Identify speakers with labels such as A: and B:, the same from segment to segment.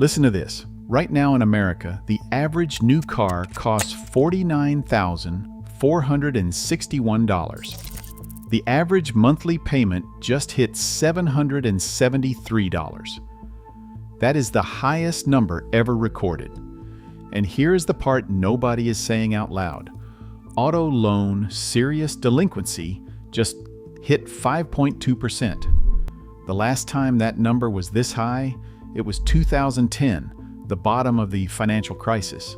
A: Listen to this. Right now in America, the average new car costs $49,461. The average monthly payment just hit $773. That is the highest number ever recorded. And here's the part nobody is saying out loud. Auto loan serious delinquency just hit 5.2%. The last time that number was this high, it was 2010, the bottom of the financial crisis.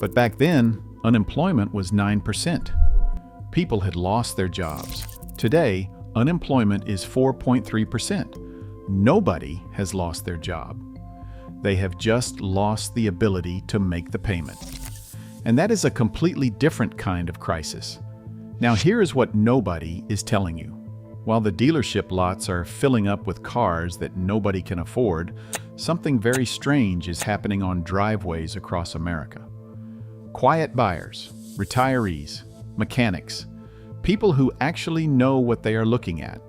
A: But back then, unemployment was 9%. People had lost their jobs. Today, unemployment is 4.3%. Nobody has lost their job. They have just lost the ability to make the payment. And that is a completely different kind of crisis. Now here is what nobody is telling you. While the dealership lots are filling up with cars that nobody can afford, something very strange is happening on driveways across America. Quiet buyers, retirees, mechanics, people who actually know what they are looking at.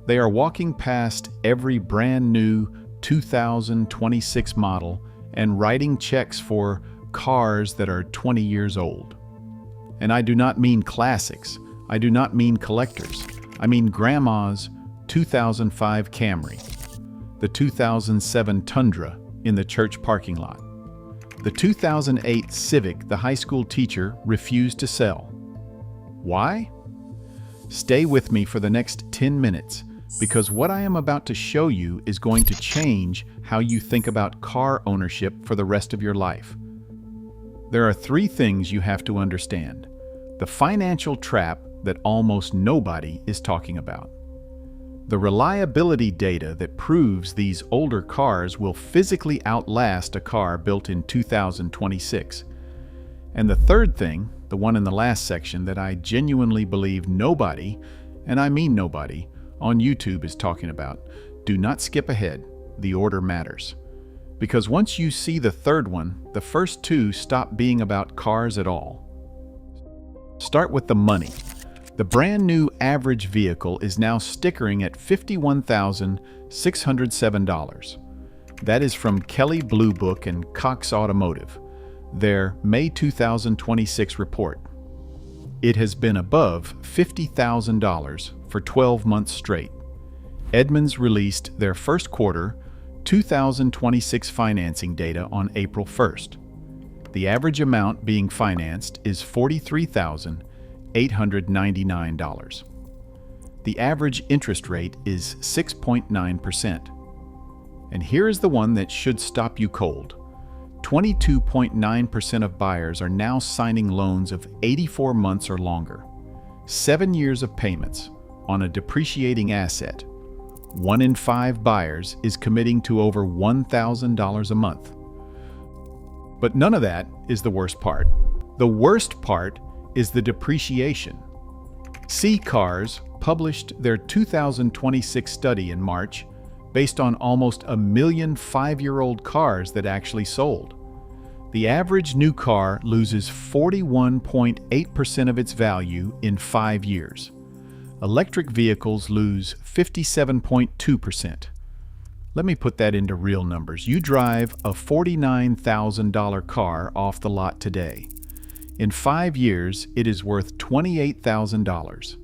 A: They are walking past every brand new 2026 model and writing checks for cars that are 20 years old. And I do not mean classics. I do not mean collectors. I mean Grandma's 2005 Camry, the 2007 Tundra in the church parking lot, the 2008 Civic the high school teacher refused to sell. Why? Stay with me for the next 10 minutes, because what I am about to show you is going to change how you think about car ownership for the rest of your life. There are three things you have to understand. The financial trap that almost nobody is talking about. The reliability data that proves these older cars will physically outlast a car built in 2026. And the third thing, the one in the last section that I genuinely believe nobody, and I mean nobody, on YouTube is talking about. Do not skip ahead. The order matters. Because once you see the third one, the first two stop being about cars at all. Start with the money. The brand new average vehicle is now stickering at $51,607. That is from Kelley Blue Book and Cox Automotive, their May 2026 report. It has been above $50,000 for 12 months straight. Edmunds released their first quarter 2026 financing data on April 1st. The average amount being financed is $43,899. The average interest rate is 6.9%. And here is the one that should stop you cold. 22.9% of buyers are now signing loans of 84 months or longer. 7 years of payments on a depreciating asset. 1 in 5 buyers is committing to over $1,000 a month. But none of that is the worst part. The worst part is the depreciation. iSeeCars published their 2026 study in March based on almost 1 million 5-year-old cars that actually sold. The average new car loses 41.8% of its value in 5 years. Electric vehicles lose 57.2%. Let me put that into real numbers. You drive a $49,000 car off the lot today. In 5 years, it is worth $28,000.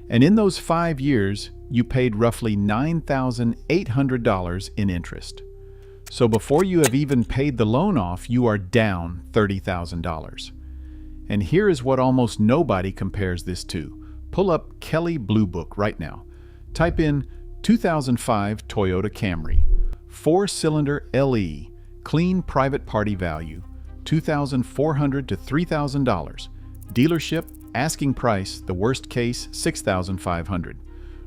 A: And in those 5 years, you paid roughly $9,800 in interest. So before you have even paid the loan off, you are down $30,000. And here is what almost nobody compares this to. Pull up Kelley Blue Book right now. Type in 2005 Toyota Camry, 4-cylinder LE, clean private party value, $2,400 to $3,000. Dealership, asking price, the worst case, $6,500.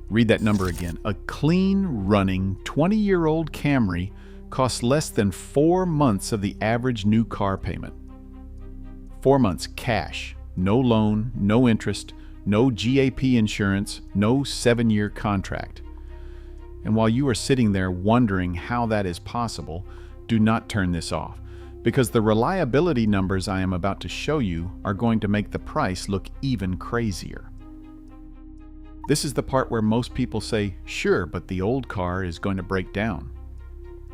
A: Read that number again. A clean running 20-year-old Camry costs less than 4 months of the average new car payment. 4 months cash, no loan, no interest, no GAP insurance, no 7-year contract. And while you are sitting there wondering how that is possible, do not turn this off, because the reliability numbers I am about to show you are going to make the price look even crazier. This is the part where most people say, sure, but the old car is going to break down.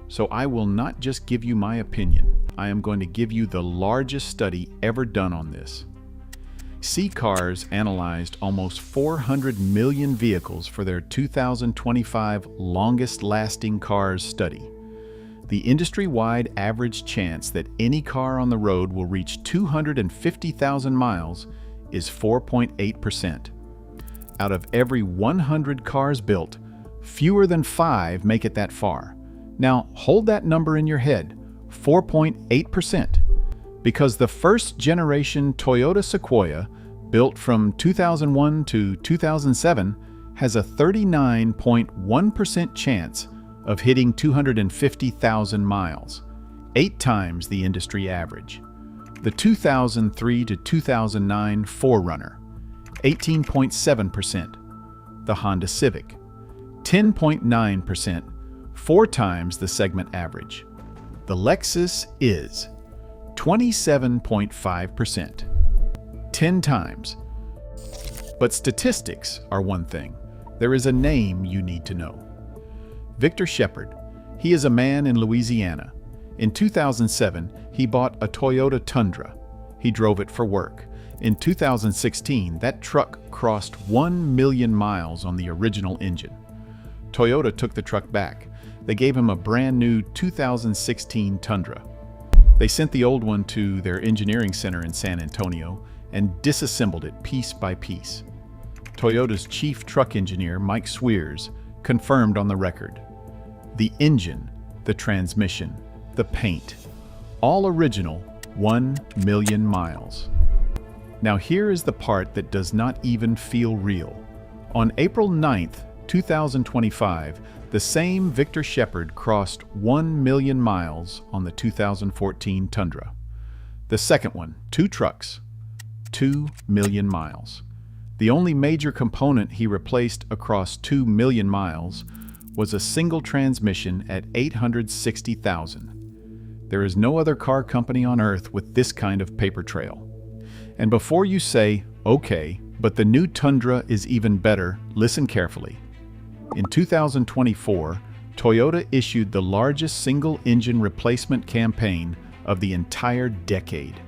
A: So I will not just give you my opinion. I am going to give you the largest study ever done on this. iSeeCars analyzed almost 400 million vehicles for their 2025 longest-lasting cars study. The industry-wide average chance that any car on the road will reach 250,000 miles is 4.8%. Out of every 100 cars built, fewer than 5 make it that far. Now, hold that number in your head, 4.8%, because the first-generation Toyota Sequoia, built from 2001 to 2007, has a 39.1% chance of hitting 250,000 miles, 8 times the industry average. The 2003 to 2009 4Runner, 18.7%. The Honda Civic, 10.9%, 4 times the segment average. The Lexus IS, 27.5%, 10 times. But statistics are one thing. There is a name you need to know. Victor Shepard. He is a man in Louisiana. In 2007, he bought a Toyota Tundra. He drove it for work. In 2016, that truck crossed 1 million miles on the original engine. Toyota took the truck back. They gave him a brand new 2016 Tundra. They sent the old one to their engineering center in San Antonio and disassembled it piece by piece. Toyota's chief truck engineer, Mike Swears, confirmed on the record. The engine, the transmission, the paint, all original, 1 million miles. Now here is the part that does not even feel real. On April 9th, 2025, the same Victor Shepard crossed 1 million miles on the 2014 Tundra. The second one, 2 trucks, 2 million miles. The only major component he replaced across 2 million miles was a single transmission at 860,000. There is no other car company on earth with this kind of paper trail. And before you say, okay, but the new Tundra is even better, listen carefully. In 2024, Toyota issued the largest single-engine replacement campaign of the entire decade.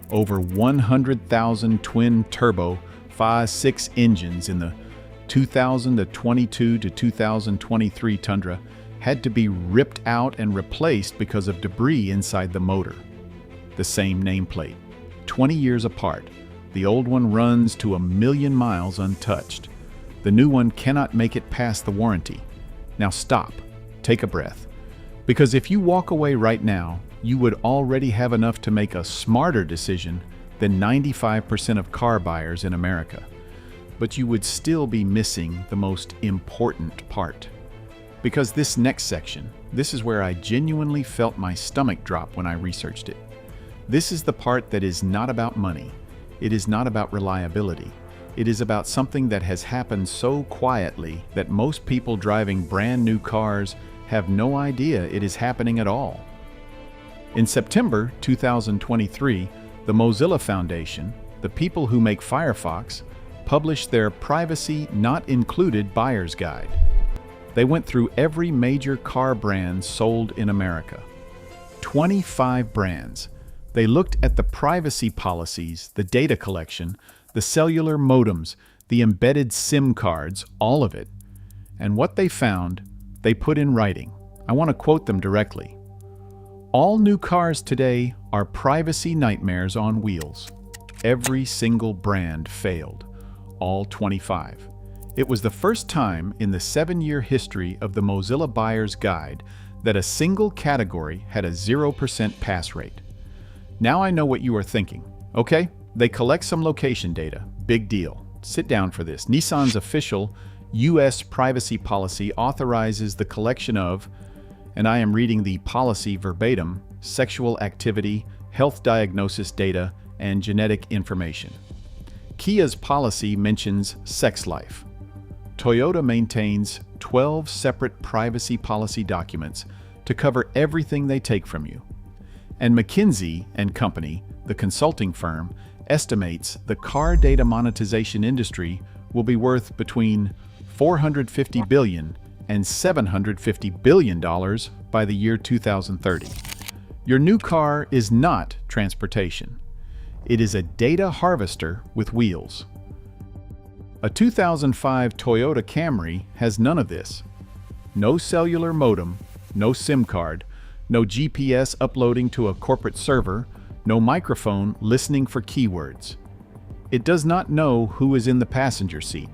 A: Over 100,000 twin-turbo 5.6 engines in the 2022 to 2023 Tundra had to be ripped out and replaced because of debris inside the motor. The same nameplate, 20 years apart. The old one runs to 1 million miles untouched. The new one cannot make it past the warranty. Now stop, take a breath. Because if you walk away right now, you would already have enough to make a smarter decision than 95% of car buyers in America. But you would still be missing the most important part. Because this next section, this is where I genuinely felt my stomach drop when I researched it. This is the part that is not about money. It is not about reliability. It is about something that has happened so quietly that most people driving brand new cars have no idea it is happening at all. In September 2023, the Mozilla Foundation, the people who make Firefox, published their Privacy Not Included Buyer's Guide. They went through every major car brand sold in America. 25 brands. They looked at the privacy policies, the data collection, the cellular modems, the embedded SIM cards, all of it. And what they found, they put in writing. I want to quote them directly. All new cars today are privacy nightmares on wheels. Every single brand failed. All 25. It was the first time in the 7-year history of the Mozilla Buyer's Guide that a single category had a 0% pass rate. Now I know what you are thinking. Okay, they collect some location data. Big deal. Sit down for this. Nissan's official U.S. privacy policy authorizes the collection of, and I am reading the policy verbatim, sexual activity, health diagnosis data, and genetic information. Kia's policy mentions sex life. Toyota maintains 12 separate privacy policy documents to cover everything they take from you. And McKinsey & Company, the consulting firm, estimates the car data monetization industry will be worth between $450 billion and $750 billion by the year 2030. Your new car is not transportation. It is a data harvester with wheels. A 2005 Toyota Camry has none of this. No cellular modem, no SIM card, no GPS uploading to a corporate server, no microphone listening for keywords. It does not know who is in the passenger seat.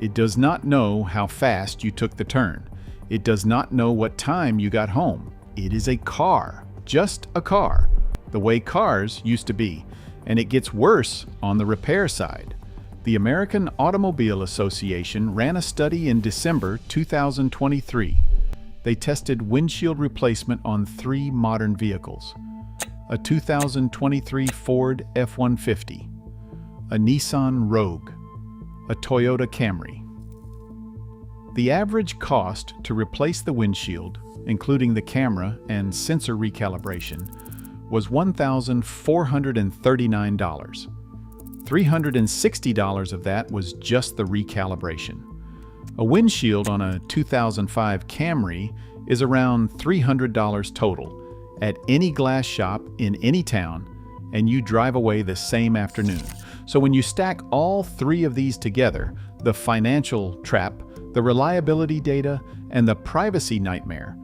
A: It does not know how fast you took the turn. It does not know what time you got home. It is a car, just a car, the way cars used to be. And it gets worse on the repair side. The American Automobile Association ran a study in December 2023. They tested windshield replacement on 3 modern vehicles: a 2023 Ford F-150, a Nissan Rogue, a Toyota Camry. The average cost to replace the windshield, including the camera and sensor recalibration, was $1,439. $360 of that was just the recalibration. A windshield on a 2005 Camry is around $300 total at any glass shop in any town, and you drive away the same afternoon. So when you stack all 3 of these together, the financial trap, the reliability data, and the privacy nightmare,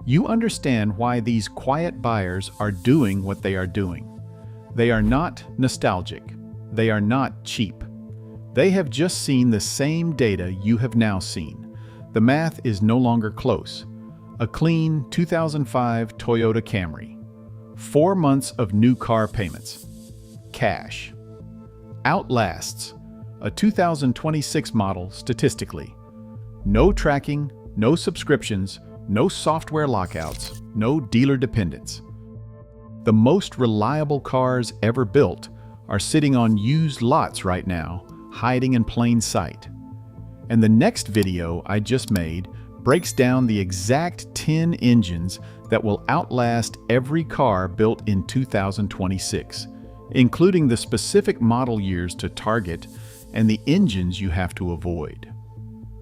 A: you understand why these quiet buyers are doing what they are doing. They are not nostalgic. They are not cheap. They have just seen the same data you have now seen. The math is no longer close. A clean 2005 Toyota Camry. 4 months of new car payments. Cash. Outlasts a 2026 model statistically. No tracking, no subscriptions, no software lockouts, no dealer dependence. The most reliable cars ever built are sitting on used lots right now, hiding in plain sight. And the next video I just made breaks down the exact 10 engines that will outlast every car built in 2026, including the specific model years to target and the engines you have to avoid.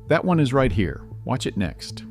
A: That one is right here. Watch it next.